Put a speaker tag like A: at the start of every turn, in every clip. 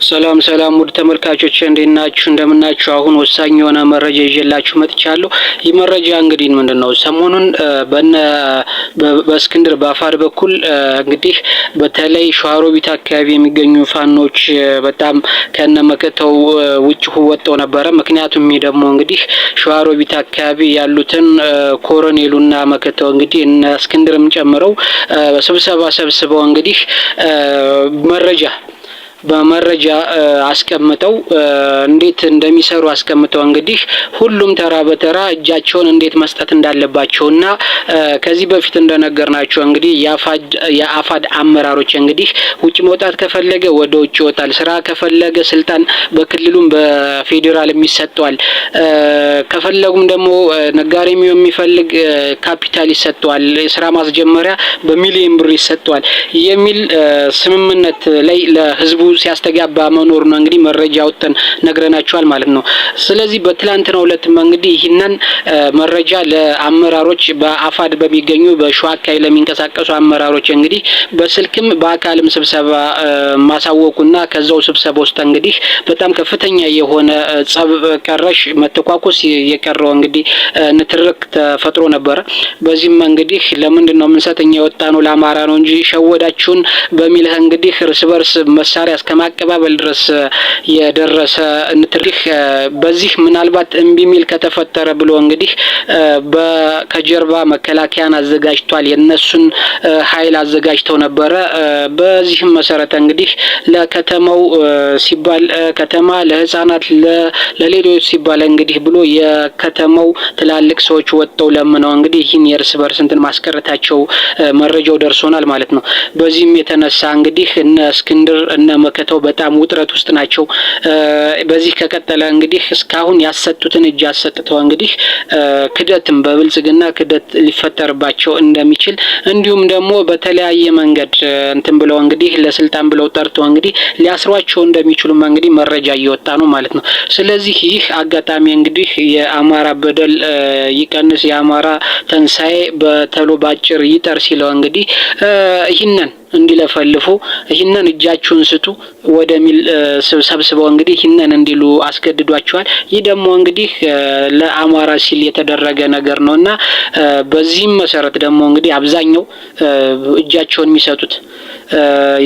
A: ሰላም ሰላም ውድ ተመልካቾች እንዴናችሁ እንደምናችሁ አሁን ወሳኝ የሆነ መረጃ ይዤላችሁ መጥቻለሁ። ይህ መረጃ እንግዲህ ምንድነው ሰሞኑን በእስክንድር በአፋር በኩል እንግዲህ በተለይ ሸዋሮቢት አካባቢ የሚገኙ ፋኖች በጣም ከነመከተው ውጭ ወጥተው ነበረ። ምክንያቱም ደግሞ እንግዲህ ሸዋሮቢት አካባቢ ያሉትን ኮሎኔሉና መከተው እንግዲህ እነ እስክንድርም ጨምረው ስብሰባ ሰብስበው እንግዲህ በመረጃ አስቀምጠው እንዴት እንደሚሰሩ አስቀምጠው እንግዲህ ሁሉም ተራ በተራ እጃቸውን እንዴት መስጠት እንዳለባቸውና ከዚህ በፊት እንደነገርናቸው እንግዲህ የአፋድ አመራሮች እንግዲህ ውጭ መውጣት ከፈለገ ወደ ውጭ ይወጣል። ስራ ከፈለገ ስልጣን በክልሉም በፌዴራልም ይሰጣል። ከፈለጉም ደግሞ ነጋዴም የሚፈልግ ካፒታል ይሰጣል። ስራ ማስጀመሪያ በሚሊዮን ብር ይሰጣል የሚል ስምምነት ላይ ለህዝቡ ሲያስተጋባ መኖር ነው እንግዲህ መረጃ አውጥተን ነግረናቸዋል ማለት ነው። ስለዚህ በትላንትናው ዕለትም እንግዲህ ይህንን መረጃ ለአመራሮች በአፋድ በሚገኙ በሸዋ አካባቢ ለሚንቀሳቀሱ አመራሮች እንግዲህ በስልክም በአካልም ስብሰባ ማሳወቁና ከዛው ስብሰባ ውስጥ እንግዲህ በጣም ከፍተኛ የሆነ ጸብ ቀረሽ መተኳኮስ የቀረው እንግዲህ ንትርክ ተፈጥሮ ነበር። በዚህም እንግዲህ ለምንድነው የምንሰጠኛ የወጣ ነው ለአማራ ነው እንጂ ሸወዳችሁን በሚል እንግዲህ እርስ በርስ መሳሪያ እስከማቀባበል ድረስ የደረሰ ንትርክ በዚህ ምናልባት እምቢ ሚል ከተፈጠረ ብሎ እንግዲህ ከጀርባ መከላከያን አዘጋጅቷል። የነሱን ኃይል አዘጋጅተው ነበረ። በዚህም መሰረት እንግዲህ ለከተማው ሲባል ከተማ ለህፃናት ለሌሎች ሲባል እንግዲህ ብሎ የከተማው ትላልቅ ሰዎች ወጥተው ለምነው እንግዲህ ይህን የእርስ በርስ እንትን ማስቀረታቸው መረጃው ደርሶናል ማለት ነው። በዚህም የተነሳ እንግዲህ እነ እስክንድር እነ መከተው በጣም ውጥረት ውስጥ ናቸው። በዚህ ከቀጠለ እንግዲህ እስካሁን ያሰጡትን እጅ አሰጥተው እንግዲህ ክደትም በብልጽግና ክደት ሊፈጠርባቸው እንደሚችል እንዲሁም ደግሞ በተለያየ መንገድ እንትን ብለው እንግዲህ ለስልጣን ብለው ጠርተው እንግዲህ ሊያስሯቸው እንደሚችሉም እንግዲህ መረጃ እየወጣ ነው ማለት ነው። ስለዚህ ይህ አጋጣሚ እንግዲህ የአማራ በደል ይቀንስ የአማራ ተንሳኤ በተሎ ባጭር ይጠር ሲለው እንግዲህ ይህንን እንዲለፈልፉ ይህንን እጃችሁን ስጡ ወደሚል ሰብስበው እንግዲህ ይህንን እንዲሉ አስገድዷቸዋል። ይህ ደግሞ እንግዲህ ለአማራ ሲል የተደረገ ነገር ነውና በዚህም መሰረት ደግሞ እንግዲህ አብዛኛው እጃቸውን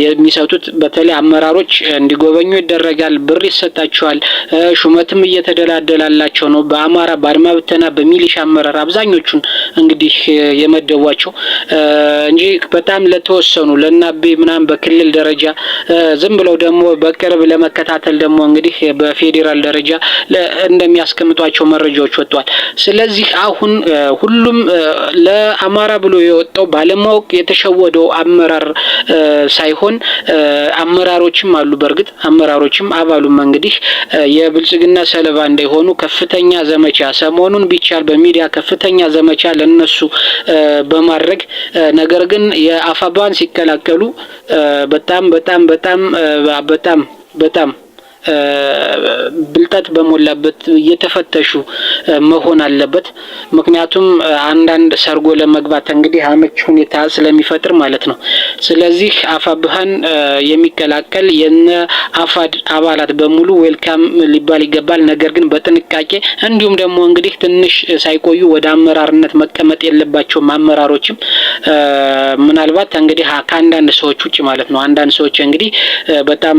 A: የሚሰጡት በተለይ አመራሮች እንዲጎበኙ ይደረጋል። ብር ይሰጣቸዋል። ሹመትም እየተደላደላላቸው ነው። በአማራ ባድማ ብተና በሚሊሻ አመራር አብዛኞቹን እንግዲህ የመደቧቸው እንጂ በጣም ለተወሰኑ ለናቤ ምናምን በክልል ደረጃ ዝም ብለው ደግሞ በቅርብ ለመከታተል ደግሞ እንግዲህ በፌዴራል ደረጃ እንደሚያስቀምጧቸው መረጃዎች ወጥቷል። ስለዚህ አሁን ሁሉም ለአማራ ብሎ የወጣው ባለማወቅ የተሸወደው አመራር ሳይሆን አመራሮችም አሉ። በርግጥ አመራሮችም አባሉም እንግዲህ የብልጽግና ሰለባ እንዳይሆኑ ከፍተኛ ዘመቻ ሰሞኑን ቢቻል በሚዲያ ከፍተኛ ዘመቻ ለነሱ በማድረግ ነገር ግን የአፋባን ሲከላከሉ በጣም ብልጠት በሞላበት እየተፈተሹ መሆን አለበት። ምክንያቱም አንዳንድ ሰርጎ ለመግባት እንግዲህ አመች ሁኔታ ስለሚፈጥር ማለት ነው። ስለዚህ አፋብሃን የሚከላከል የነ አፋድ አባላት በሙሉ ዌልካም ሊባል ይገባል። ነገር ግን በጥንቃቄ እንዲሁም ደግሞ እንግዲህ ትንሽ ሳይቆዩ ወደ አመራርነት መቀመጥ የለባቸውም። አመራሮችም ምናልባት እንግዲህ ከአንዳንድ ሰዎች ውጭ ማለት ነው። አንዳንድ ሰዎች እንግዲህ በጣም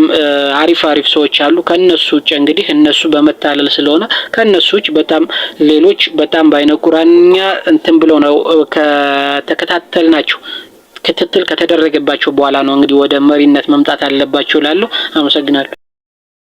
A: አሪፍ ሰዎች አሉ። ከነሱ ውጭ እንግዲህ እነሱ በመታለል ስለሆነ ከነሱ ውጭ በጣም ሌሎች በጣም ባይነቁራኛ እንትን ብለው ነው ከተከታተልናቸው ክትትል ከተደረገባቸው በኋላ ነው እንግዲህ ወደ መሪነት መምጣት አለባቸው እላለሁ። አመሰግናለሁ።